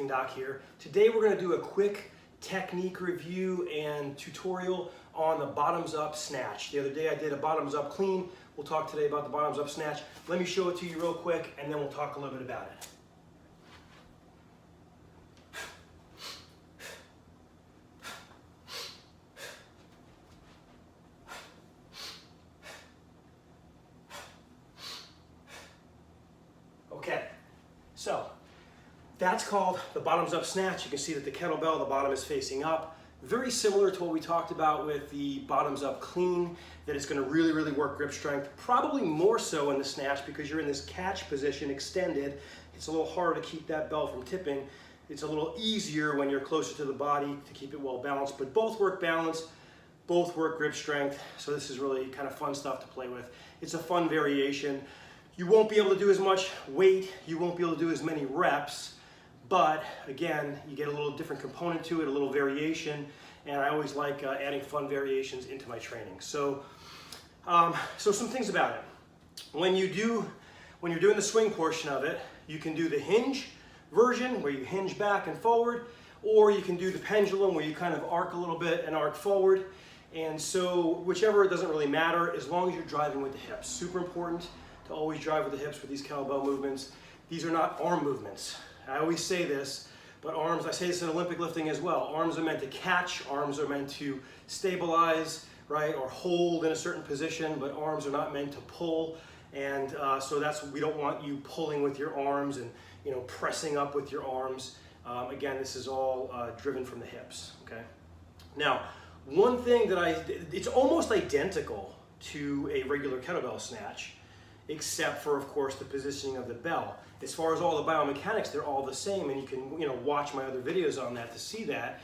Weightlifting Doc here. Today we're going to do a quick technique review and tutorial on the bottoms up snatch. The other day I did a bottoms up clean. We'll talk today about the bottoms up snatch. Let me show it to you real quick and then we'll talk a little bit about it. Okay, so that's called the bottoms up snatch. You can see that the kettlebell, the bottom is facing up. Very similar to what we talked about with the bottoms up clean, that it's going to really work grip strength. Probably more so in the snatch because you're in this catch position extended. It's a little harder to keep that bell from tipping. It's a little easier when you're closer to the body to keep it well balanced, but both work balance, both work grip strength. So this is really kind of fun stuff to play with. It's a fun variation. You won't be able to do as much weight, you won't be able to do as many reps, but again, you get a little different component to it, a little variation, and I always like adding fun variations into my training. So, some things about it. When you're doing the swing portion of it, you can do the hinge version where you hinge back and forward, or you can do the pendulum where you kind of arc a little bit and arc forward. And so whichever, it doesn't really matter as long as you're driving with the hips. Super important to always drive with the hips with these kettlebell movements. These are not arm movements. I always say this, but arms, I say this in Olympic lifting as well. Arms are meant to catch, arms are meant to stabilize, right, or hold in a certain position, but arms are not meant to pull. And so we don't want you pulling with your arms and pressing up with your arms. Again, this is all driven from the hips, okay? Now, one thing it's almost identical to a regular kettlebell snatch, except for, of course, the positioning of the bell. As far as all the biomechanics, they're all the same, and you can watch my other videos on that to see that.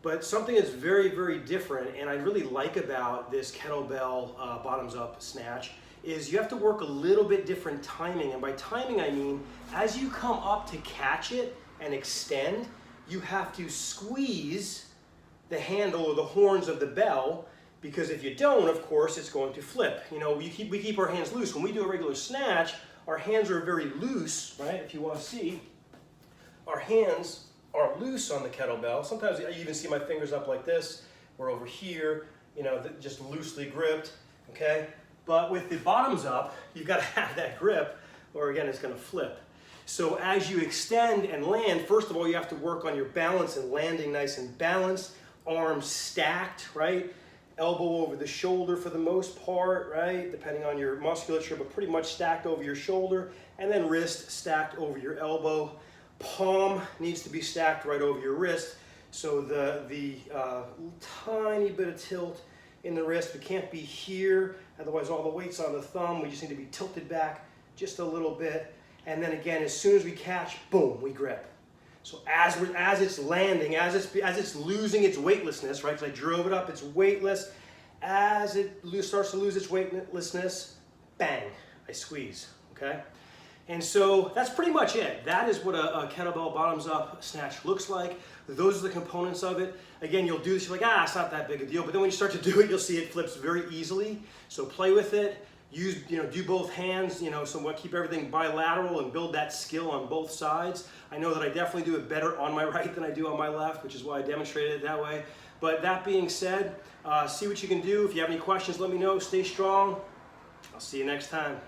But something that's very different, and I really like about this kettlebell bottoms up snatch, is you have to work a little bit different timing. And by timing, I mean, as you come up to catch it and extend, you have to squeeze the handle or the horns of the bell, because if you don't, of course, it's going to flip. We keep our hands loose. When we do a regular snatch, our hands are very loose, right? If you want to see, our hands are loose on the kettlebell. Sometimes I even see my fingers up like this, or over here, just loosely gripped, okay? But with the bottoms up, you've got to have that grip, or again, it's going to flip. So as you extend and land, first of all, you have to work on your balance and landing nice and balanced, arms stacked, right? Elbow over the shoulder for the most part, right? Depending on your musculature, but pretty much stacked over your shoulder, and then wrist stacked over your elbow. Palm needs to be stacked right over your wrist. So the tiny bit of tilt in the wrist, we can't be here, otherwise all the weight's on the thumb. We just need to be tilted back just a little bit. And then again, as soon as we catch, boom, we grip. So as it's landing, as it's losing its weightlessness, right? Because I drove it up, it's weightless. As it starts to lose its weightlessness, bang, I squeeze, okay? And so that's pretty much it. That is what a kettlebell bottoms up snatch looks like. Those are the components of it. Again, you'll do this, you're like, it's not that big a deal. But then when you start to do it, you'll see it flips very easily. So play with it. Do both hands, somewhat keep everything bilateral and build that skill on both sides. I know that I definitely do it better on my right than I do on my left, which is why I demonstrated it that way. But that being said, see what you can do. If you have any questions, let me know. Stay strong. I'll see you next time.